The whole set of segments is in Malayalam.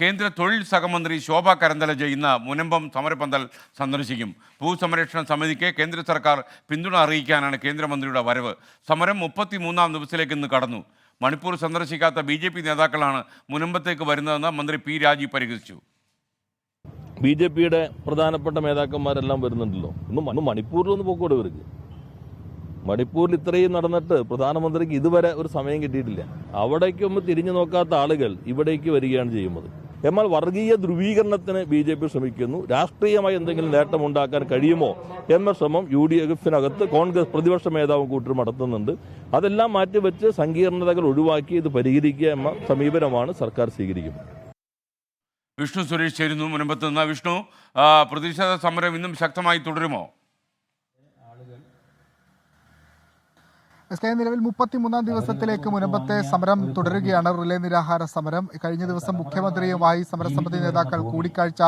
കേന്ദ്ര തൊഴിൽ സഹമന്ത്രി ശോഭ കരന്തലജ ഇന്ന് മുനമ്പം സമരപന്തൽ സന്ദർശിക്കും. ഭൂസംരക്ഷണ സമിതിക്ക് കേന്ദ്ര സർക്കാർ പിന്തുണ അറിയിക്കാനാണ് കേന്ദ്രമന്ത്രിയുടെ വരവ്. സമരം 33-ാം ദിവസത്തിലേക്ക് ഇന്ന് കടന്നു. മണിപ്പൂർ സന്ദർശിക്കാത്ത BJP നേതാക്കളാണ് മുനമ്പത്തേക്ക് വരുന്നതെന്ന് മന്ത്രി പി രാജീവ് പരിഹസിച്ചു. BJPയുടെ പ്രധാനപ്പെട്ട നേതാക്കന്മാരെല്ലാം വരുന്നുണ്ടല്ലോ. ഒന്ന് മണിപ്പൂരിലൊന്ന് പോക്കോടെ ഇവർക്ക്. മണിപ്പൂരിൽ ഇത്രയും നടന്നിട്ട് പ്രധാനമന്ത്രിക്ക് ഇതുവരെ ഒരു സമയം കിട്ടിയിട്ടില്ല. അവിടേക്കൊന്നും തിരിഞ്ഞു നോക്കാത്ത ആളുകൾ ഇവിടേക്ക് വരികയാണ് ചെയ്യുന്നത്. എന്നാൽ വർഗീയ ധ്രുവീകരണത്തിന് BJP ശ്രമിക്കുന്നു. രാഷ്ട്രീയമായി എന്തെങ്കിലും നേട്ടമുണ്ടാക്കാൻ കഴിയുമോ എന്ന ശ്രമം UDF-നകത്ത് കോൺഗ്രസ് പ്രതിപക്ഷ മേധാവും കൂട്ടരും നടത്തുന്നുണ്ട്. അതെല്ലാം മാറ്റിവെച്ച് സങ്കീർണതകൾ ഒഴിവാക്കി ഇത് പരിഹരിക്കുക എന്ന സമീപനമാണ് സർക്കാർ സ്വീകരിക്കുന്നത്. വിഷ്ണു സുരേഷ് ചേരുന്നു മുനമ്പത്ത് നിന്ന്. വിഷ്ണു, പ്രതിഷേധ സമരം ഇന്നും ശക്തമായി തുടരുമോ? നിലവിൽ 33-ാം ദിവസത്തിലേക്ക് മുനമ്പത്തെ സമരം തുടരുകയാണ്. റിലേ നിരാഹാര സമരം. കഴിഞ്ഞ ദിവസം മുഖ്യമന്ത്രിയുമായി സമരസമിതി നേതാക്കൾ കൂടിക്കാഴ്ച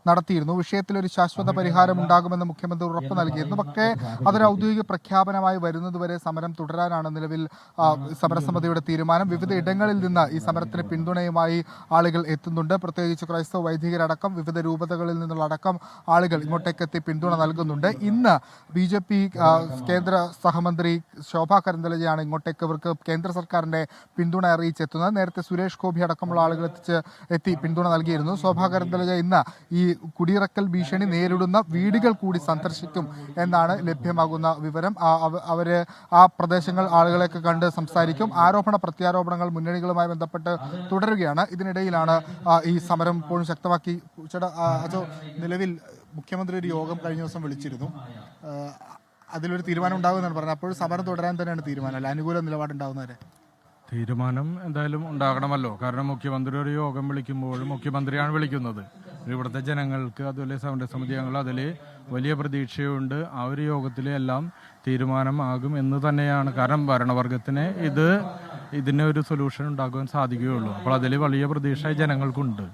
നടത്തിയിരുന്നു. വിഷയത്തിൽ ഒരു ശാശ്വത പരിഹാരം ഉണ്ടാകുമെന്ന് മുഖ്യമന്ത്രി ഉറപ്പ് നൽകിയിരുന്നു. പക്ഷേ അതൊരു ഔദ്യോഗിക പ്രഖ്യാപനമായി വരുന്നതുവരെ സമരം തുടരാനാണ് നിലവിൽ സമരസമിതിയുടെ തീരുമാനം. വിവിധ ഇടങ്ങളിൽ നിന്ന് ഈ സമരത്തിന് പിന്തുണയുമായി ആളുകൾ എത്തുന്നുണ്ട്. പ്രത്യേകിച്ച് ക്രൈസ്തവ വൈദികരടക്കം വിവിധ രൂപതകളിൽ നിന്നുള്ള അടക്കം ആളുകൾ ഇങ്ങോട്ടേക്ക് എത്തി പിന്തുണ നൽകുന്നുണ്ട്. ഇന്ന് BJP കേന്ദ്ര സഹമന്ത്രി ശോഭ കരന്തലജയാണ് ഇങ്ങോട്ടേക്ക് ഇവർക്ക് കേന്ദ്ര സർക്കാരിന്റെ പിന്തുണ അറിയിച്ചെത്തുന്നത്. നേരത്തെ സുരേഷ് ഗോപി അടക്കമുള്ള ആളുകൾ എത്തി പിന്തുണ നൽകിയിരുന്നു. ശോഭ കരന്തലജ ഇന്ന് ഈ കുടിയിറക്കൽ ഭീഷണി നേരിടുന്ന വീടുകൾ കൂടി സന്ദർശിക്കും എന്നാണ് ലഭ്യമാകുന്ന വിവരം. അവര് ആ പ്രദേശങ്ങൾ ആളുകളെയൊക്കെ കണ്ട് സംസാരിക്കും. ആരോപണ പ്രത്യാരോപണങ്ങൾ മുന്നണികളുമായി ബന്ധപ്പെട്ട് തുടരുകയാണ്. ഇതിനിടയിലാണ് ഈ സമരം ഇപ്പോഴും ശക്തമാക്കി. നിലവിൽ മുഖ്യമന്ത്രി ഒരു യോഗം കഴിഞ്ഞ ദിവസം വിളിച്ചിരുന്നു. അതിലൊരു തീരുമാനം ഉണ്ടാകുമെന്നാണ് പറഞ്ഞത്. അപ്പോൾ സമരം തുടരാൻ തന്നെയാണ് തീരുമാനം, അല്ല അനുകൂല നിലപാടുണ്ടാകുന്നവരെ തീരുമാനം എന്തായാലും ഉണ്ടാകണമല്ലോ. കാരണം മുഖ്യമന്ത്രി ഒരു യോഗം വിളിക്കുമ്പോഴും മുഖ്യമന്ത്രിയാണ് വിളിക്കുന്നത്. ഇവിടുത്തെ ജനങ്ങൾക്ക് അതുപോലെ സമരസമിതി അംഗങ്ങൾ അതിൽ വലിയ പ്രതീക്ഷയുണ്ട്. ആ ഒരു യോഗത്തിൽ എല്ലാം തീരുമാനമാകും എന്ന് തന്നെയാണ്. കാരണം ഭരണവർഗത്തിന് ഇതിന് ഒരു സൊല്യൂഷൻ ഉണ്ടാക്കുവാൻ സാധിക്കുകയുള്ളൂ. അപ്പോൾ അതിൽ വലിയ പ്രതീക്ഷ ജനങ്ങൾക്കുണ്ട്.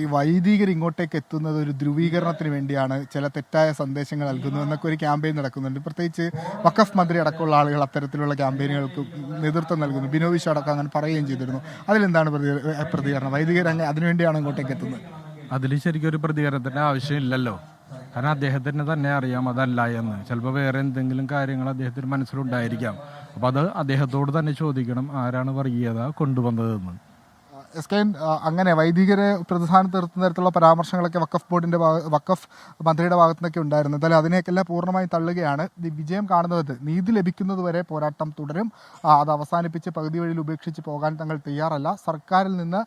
ഈ വൈദികർ ഇങ്ങോട്ടേക്ക് എത്തുന്നത് ഒരു ധ്രുവീകരണത്തിന് വേണ്ടിയാണ്, ചില തെറ്റായ സന്ദേശങ്ങൾ നൽകുന്നു എന്നൊക്കെ ഒരു ക്യാമ്പയിൻ നടക്കുന്നുണ്ട്. പ്രത്യേകിച്ച് വഖഫ് മന്ത്രി അടക്കമുള്ള ആളുകൾ അത്തരത്തിലുള്ള ക്യാമ്പയിനുകൾക്ക് നേതൃത്വം നൽകുന്നു. ബിനോവിഷ് അടക്കം അങ്ങനെ പറയുകയും ചെയ്തിരുന്നു. അതിലെന്താണ് പ്രതികരണം? വൈദികർ അതിനുവേണ്ടിയാണ് ഇങ്ങോട്ടേക്ക് എത്തുന്നത്. അതിൽ ശരിക്കും ഒരു പ്രതികരണത്തിന്റെ ആവശ്യമില്ലല്ലോ. കാരണം അദ്ദേഹത്തിന് തന്നെ അറിയാം അതല്ല എന്ന്. ചിലപ്പോൾ വേറെ എന്തെങ്കിലും കാര്യങ്ങൾ അദ്ദേഹത്തിന് മനസ്സിലുണ്ടായിരിക്കാം. അപ്പോൾ അത് അദ്ദേഹത്തോട് തന്നെ ചോദിക്കണം, ആരാണ് വർഗീയത കൊണ്ടുവന്നതെന്ന്. അങ്ങനെ വൈദികരെ പ്രതിസ്ഥാനത്ത് നിർത്തുന്ന തരത്തിലുള്ള പരാമർശങ്ങളൊക്കെ വഖഫ് മന്ത്രിയുടെ ഭാഗത്തു നിന്നൊക്കെ ഉണ്ടായിരുന്നു. എന്തായാലും അതിനെയൊക്കെല്ലാം പൂർണ്ണമായും തള്ളുകയാണ്. വിജയം കാണുന്നത് നീതി ലഭിക്കുന്നതുവരെ പോരാട്ടം തുടരും. അത് അവസാനിപ്പിച്ച് പകുതി വഴിയിൽ ഉപേക്ഷിച്ച് പോകാൻ തങ്ങൾ തയ്യാറല്ല. സർക്കാരിൽ നിന്ന്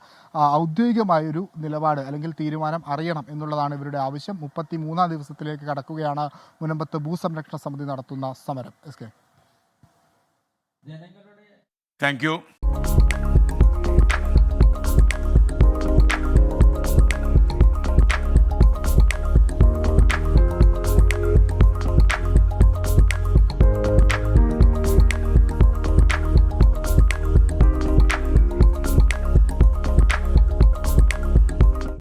ഔദ്യോഗികമായൊരു നിലപാട് അല്ലെങ്കിൽ തീരുമാനം അറിയണം എന്നുള്ളതാണ് ഇവരുടെ ആവശ്യം. 33-ാം ദിവസത്തിലേക്ക് കടക്കുകയാണ് മുനമ്പത്ത് ഭൂസംരക്ഷണ സമിതി നടത്തുന്ന സമരം. Thank you.